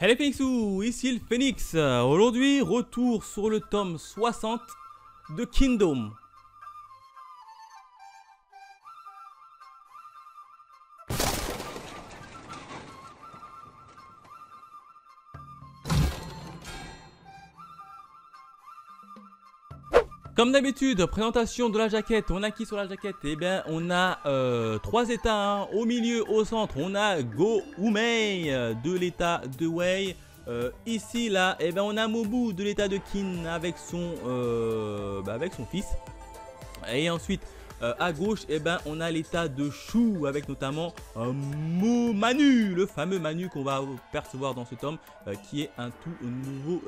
Hello Phoenixou, ici le Phoenix. Aujourd'hui, retour sur le tome 60 de Kingdom. Comme d'habitude, présentation de la jaquette. On a qui sur la jaquette? Eh bien, on a 3 états. Hein. Au milieu, au centre, on a Go Umei de l'état de Wei. Ici, là, eh bien, on a Mobu de l'état de Qin avec son fils. Et ensuite, à gauche, eh ben, on a l'état de Shu avec notamment Manu, le fameux Manu qu'on va percevoir dans ce tome, qui est un tout nouveau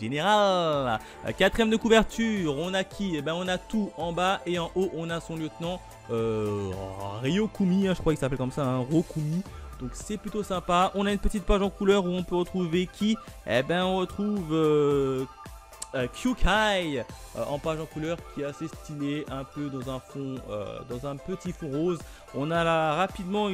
général. Quatrième de couverture, on a qui? Eh ben, on a tout en bas et en haut, on a son lieutenant Ryokumi, hein, je crois qu'il s'appelle comme ça, hein, Rokumi. Donc c'est plutôt sympa. On a une petite page en couleur où on peut retrouver qui? Eh ben, on retrouve Kyukai en page en couleur qui est assez stylé, un peu dans un fond, dans un petit fond rose. On a là rapidement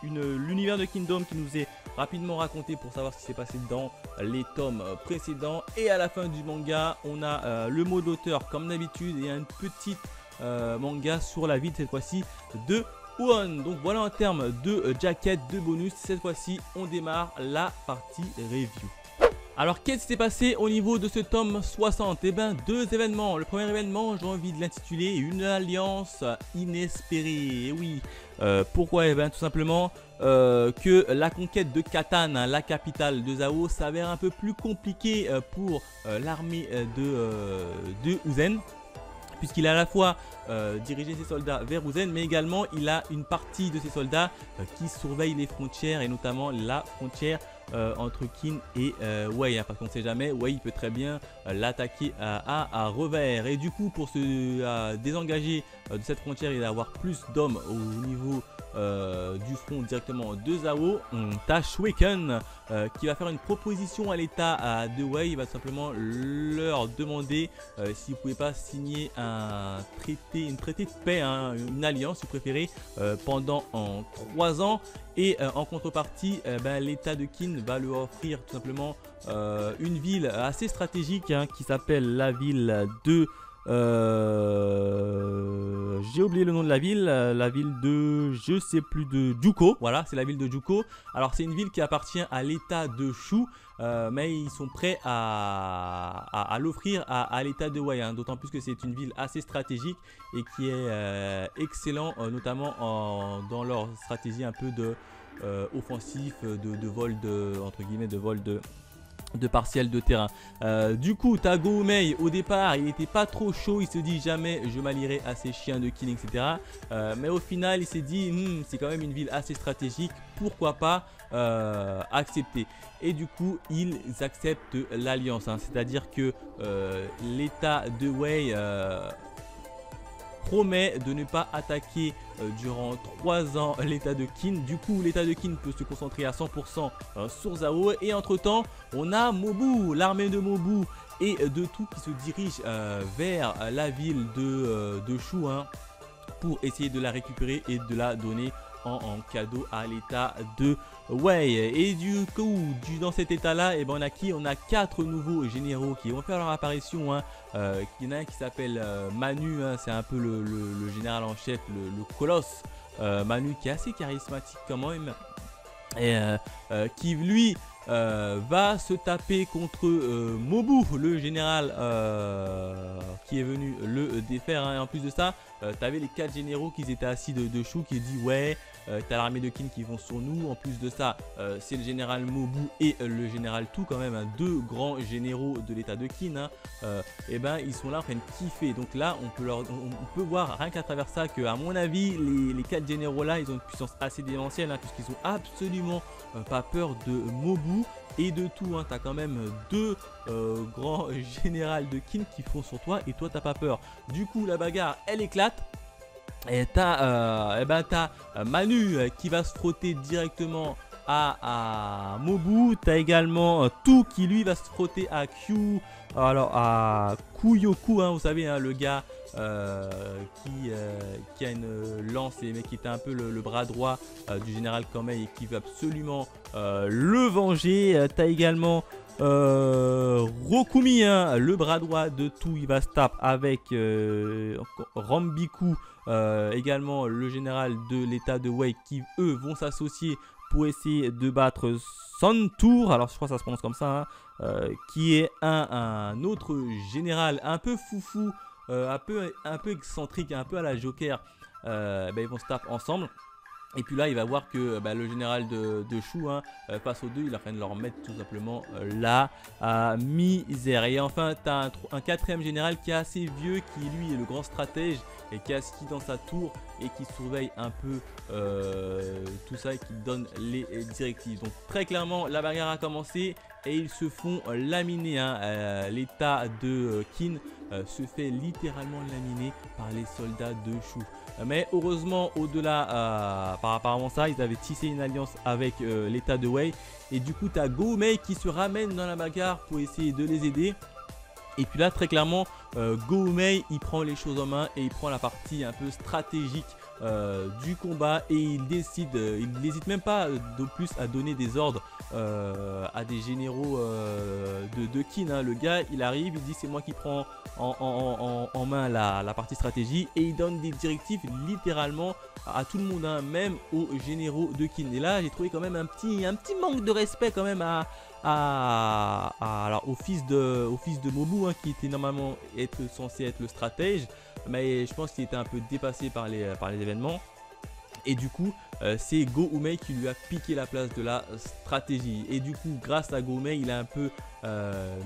l'univers de Kingdom qui nous est rapidement raconté pour savoir ce qui s'est passé dans les tomes précédents. Et à la fin du manga, on a le mot d'auteur comme d'habitude et un petit manga sur la vie cette fois-ci de Won. Donc voilà en termes de jaquette, de bonus. Cette fois-ci, on démarre la partie review. Alors qu'est-ce qui s'est passé au niveau de ce tome 60? Eh bien, deux événements. Le premier événement, j'ai envie de l'intituler une alliance inespérée. Et oui, pourquoi? Eh bien, tout simplement que la conquête de Katan, hein, la capitale de Zhao, s'avère un peu plus compliquée pour l'armée de Uzen. Puisqu'il a à la fois dirigé ses soldats vers Uzen, mais également il a une partie de ses soldats qui surveillent les frontières et notamment la frontière entre Qin et Wei, hein, parce qu'on ne sait jamais, Wei il peut très bien l'attaquer à revers. Et du coup, pour se désengager de cette frontière et d'avoir plus d'hommes au niveau du front directement de Zhao, t'as Shueken qui va faire une proposition à l'état de Wei. Il va simplement leur demander si vous ne pouvez pas signer une traité de paix, hein, une alliance si vous préférez, pendant 3 ans. Et en contrepartie, l'état de Qin va lui offrir tout simplement une ville assez stratégique, hein, qui s'appelle la ville de... j'ai oublié le nom de la ville de, je sais plus, de Juko. Voilà, c'est la ville de Juko. Alors c'est une ville qui appartient à l'état de Shu, mais ils sont prêts à l'offrir à l'état de Wei, hein, d'autant plus que c'est une ville assez stratégique et qui est excellent, notamment dans leur stratégie un peu de offensif, de vol entre guillemets, de vol de partiel de terrain. Du coup, Go Umei au départ, il n'était pas trop chaud, il se dit jamais je m'allierai à ces chiens de Qin, etc. Mais au final, il s'est dit c'est quand même une ville assez stratégique, pourquoi pas accepter. Et du coup, ils acceptent l'alliance, hein, c'est-à-dire que l'état de Wei promet de ne pas attaquer durant 3 ans l'état de Qin. Du coup, l'état de Qin peut se concentrer à 100% sur Zhao. Et entre temps, on a Mobu, l'armée de Mobu et de tout qui se dirige vers la ville de Shu, hein, pour essayer de la récupérer et de la donner en cadeau à l'état de Wei. Et du coup, dans cet état là, on a qui? On a 4 nouveaux généraux qui vont faire leur apparition, hein. Il y en a un qui s'appelle Manu, hein, c'est un peu le général en chef, le colosse Manu, qui est assez charismatique quand même, et qui lui va se taper contre Mobu, le général qui est venu le défaire, hein. Et en plus de ça, tu avais les 4 généraux qui étaient assis de Shu qui dit ouais, t'as l'armée de Qin qui vont sur nous. En plus de ça, c'est le général Mobu et le général Tu, quand même, hein, 2 grands généraux de l'état de Qin, hein. Ils sont là en train de kiffer. Donc là, on peut voir rien qu'à travers ça que, à mon avis, les 4 généraux là, ils ont une puissance assez démentielle, hein, puisqu'ils ont absolument pas peur de Mobu et de tout, hein. T'as quand même 2 grands généraux de Qin qui font sur toi et toi t'as pas peur. Du coup, la bagarre elle éclate. Et t'as Manu qui va se frotter directement à Mobu. Tu as également Tu qui lui va se frotter à Q. Alors à Kuyoku, hein, vous savez, hein, le gars qui a une lance mais qui était un peu le bras droit du général Kamei et qui veut absolument le venger. Tu as également Rokumi, hein, le bras droit de Tu, il va se taper avec Rambiku, également le général de l'état de Wei, qui eux vont s'associer pour essayer de battre Santour. Alors je crois que ça se prononce comme ça, hein, qui est un autre général un peu foufou, un peu excentrique, un peu à la Joker. Ils vont se taper ensemble. Et puis là, il va voir que le général de Shu, hein, face aux deux, il est en train de leur mettre tout simplement la misère. Et enfin, tu as un quatrième général qui est assez vieux, qui lui est le grand stratège et qui est assis dans sa tour et qui surveille un peu tout ça et qui donne les directives. Donc très clairement, la bagarre a commencé et ils se font laminer, hein. L'état de Kin se fait littéralement laminer par les soldats de Shu. Mais heureusement, au-delà, par apparemment ça, ils avaient tissé une alliance avec l'état de Wei. Et du coup, tu as Goumei qui se ramène dans la bagarre pour essayer de les aider. Et puis là, très clairement, Goumei, il prend les choses en main et il prend la partie un peu stratégique du combat. Et il décide, il n'hésite même pas de plus à donner des ordres à des généraux de Kin, hein. Le gars, il arrive, il dit c'est moi qui prends en main la partie stratégie et il donne des directives littéralement à tout le monde, hein, même aux généraux de Kin. Et là, j'ai trouvé quand même un petit manque de respect quand même alors, au fils de Mobu, hein, qui était normalement censé être le stratège, mais je pense qu'il était un peu dépassé par les événements. Et du coup, c'est Goumei qui lui a piqué la place de la stratégie. Et du coup, grâce à Goumei, il a un peu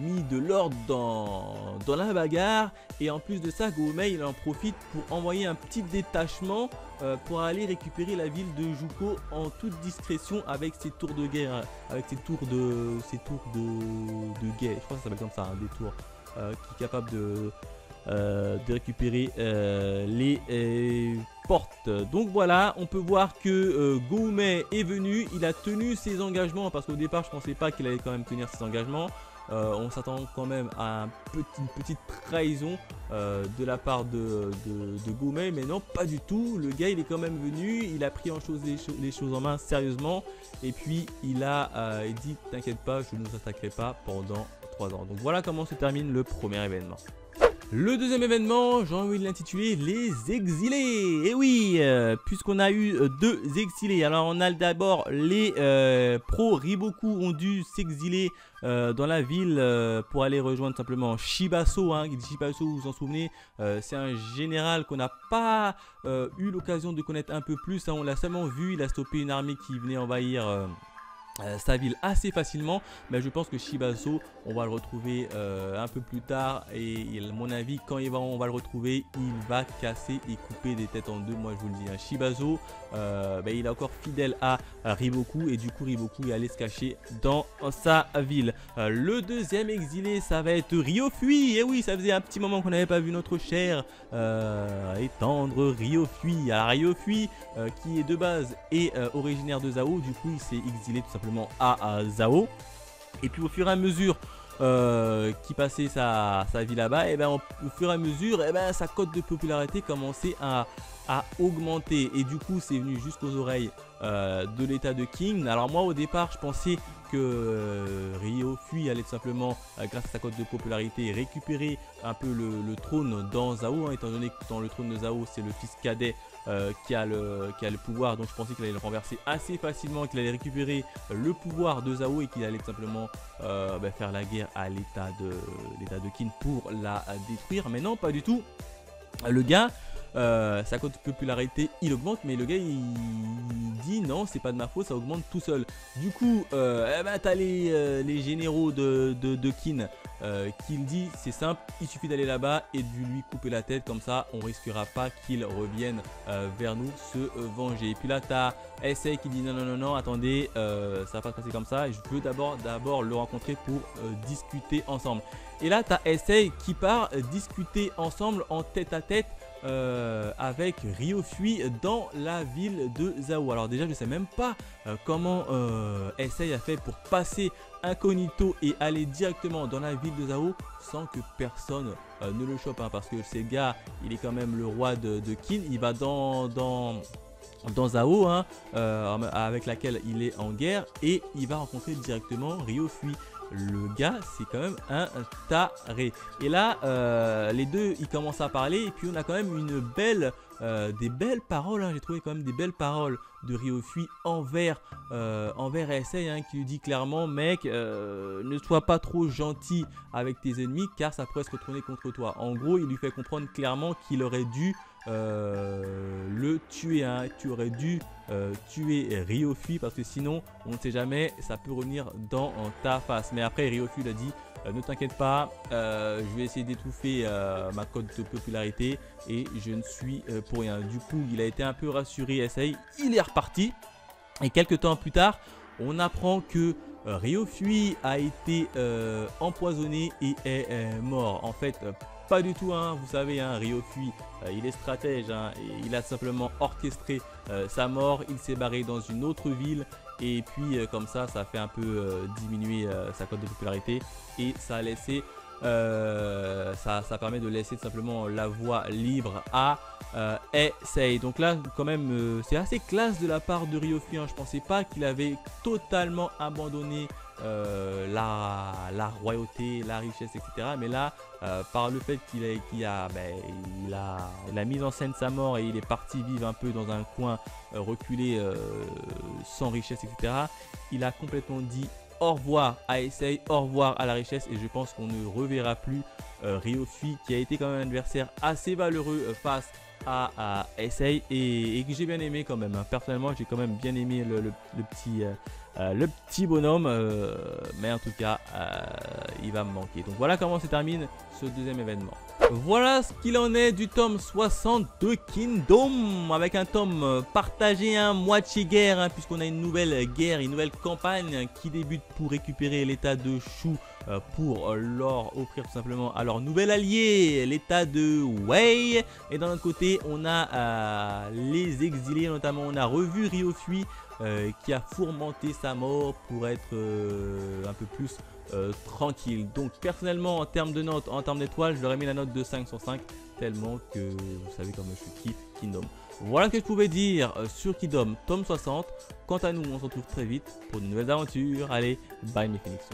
mis de l'ordre dans la bagarre. Et en plus de ça, Goumei, il en profite pour envoyer un petit détachement pour aller récupérer la ville de Juko en toute discrétion avec ses tours de guerre, avec ses tours de guet. Je crois que ça s'appelle comme ça, hein, des tours qui est capable de récupérer les portes. Donc voilà, on peut voir que Goumei est venu, il a tenu ses engagements parce qu'au départ je pensais pas qu'il allait quand même tenir ses engagements. On s'attend quand même à une petite trahison de la part de Goumei, mais non, pas du tout. Le gars, il est quand même venu, il a pris les choses en main sérieusement, et puis il a dit t'inquiète pas, je ne vous attaquerai pas pendant 3 ans. Donc voilà comment se termine le premier événement. Le deuxième événement, j'ai envie de l'intituler les exilés. Et oui, puisqu'on a eu 2 exilés. Alors on a d'abord les pros Riboku ont dû s'exiler dans la ville pour aller rejoindre simplement Shibaso, hein. Shibaso, vous vous en souvenez, c'est un général qu'on n'a pas eu l'occasion de connaître un peu plus, hein. On l'a seulement vu, il a stoppé une armée qui venait envahir sa ville assez facilement, mais je pense que Shibaso, on va le retrouver un peu plus tard, et à mon avis, quand on va le retrouver, il va casser et couper des têtes en deux. Moi je vous le dis, hein. Shibaso, il est encore fidèle à Riboku, et du coup Riboku est allé se cacher dans sa ville. Le deuxième exilé, ça va être Ryofui. Et oui, ça faisait un petit moment qu'on n'avait pas vu notre cher et tendre Ryofui. Alors Ryofui, qui est de base et originaire de Zao, du coup il s'est exilé tout simplement à Zao. Et puis au fur et à mesure qui passait sa vie là-bas, et au fur et à mesure, sa cote de popularité commençait à augmenter, et du coup c'est venu jusqu'aux oreilles de l'état de King. Alors moi au départ je pensais que Ryofui allait tout simplement, grâce à sa cote de popularité, récupérer un peu le trône dans Zao, hein, étant donné que dans le trône de Zao c'est le fils cadet qui a le pouvoir. Donc je pensais qu'il allait le renverser assez facilement, qu'il allait récupérer le pouvoir de Zao et qu'il allait tout simplement faire la guerre à l'état de King pour la détruire. Mais non, pas du tout. Le gars, sa cote de popularité il augmente, mais le gars il dit non, c'est pas de ma faute, ça augmente tout seul. Du coup t'as les généraux de Kin qui le dit c'est simple, il suffit d'aller là-bas et de lui couper la tête, comme ça on risquera pas qu'il revienne vers nous se venger. Et puis là t'as SA qui dit non, attendez, ça va pas se passer comme ça, je veux d'abord le rencontrer pour discuter ensemble. Et là t'as SA qui part discuter ensemble en tête à tête avec Ryofui dans la ville de Zhao. Alors déjà je sais même pas comment Essaye a fait pour passer incognito et aller directement dans la ville de Zhao sans que personne ne le chope, hein, parce que ce gars il est quand même le roi de Qin. Il va dans Zhao, hein, avec laquelle il est en guerre, et il va rencontrer directement Ryofui. Le gars c'est quand même un taré. Et là les deux ils commencent à parler, et puis on a quand même des belles paroles, hein. J'ai trouvé quand même des belles paroles de Ryofui envers Essaye, hein, qui lui dit clairement: mec, ne sois pas trop gentil avec tes ennemis car ça pourrait se retourner contre toi. En gros il lui fait comprendre clairement qu'il aurait dû le tuer, hein. Tu aurais dû tuer Ryofui, parce que sinon on ne sait jamais, ça peut revenir dans ta face. Mais après Ryofui l'a dit: ne t'inquiète pas, je vais essayer d'étouffer ma cote de popularité et je ne suis pour rien. Du coup il a été un peu rassuré, Essaye, il est reparti. Et quelques temps plus tard on apprend que Ryofui a été empoisonné et est mort. En fait pas du tout, hein. Vous savez, hein, Ryofui il est stratège, hein, et il a simplement orchestré sa mort. Il s'est barré dans une autre ville, et puis comme ça fait un peu diminuer sa cote de popularité, et ça a laissé ça permet de laisser tout simplement la voie libre à Essaye. Donc là quand même c'est assez classe de la part de Ryofui, hein. Je pensais pas qu'il avait totalement abandonné la royauté, la richesse, etc. Mais là par le fait qu'il a mis en scène sa mort, et il est parti vivre un peu dans un coin reculé, sans richesse, etc. Il a complètement dit au revoir à Essaye, au revoir à la richesse, et je pense qu'on ne reverra plus Ryofui, qui a été quand même un adversaire assez valeureux face à Essaye, et que j'ai bien aimé quand même, hein. Personnellement j'ai quand même bien aimé le petit bonhomme, mais en tout cas il va me manquer. Donc voilà comment se termine ce deuxième événement. Voilà ce qu'il en est du tome 60 de Kingdom, avec un tome partagé, hein, moitié guerre, hein, puisqu'on a une nouvelle guerre, une nouvelle campagne qui débute pour récupérer l'état de Shu, pour leur offrir tout simplement à leur nouvel allié, l'état de Wei. Et d'un autre côté on a les exilés, notamment on a revu Ryofui qui a fourmenté sa mort pour être un peu plus tranquille. Donc personnellement en termes de notes, en termes d'étoiles, je leur ai mis la note de 5 sur 5, tellement que vous savez comme je kiffe Kingdom. Voilà ce que je pouvais dire sur Kingdom tome 60. Quant à nous, on se retrouve très vite pour de nouvelles aventures. Allez, bye mes Phoenix.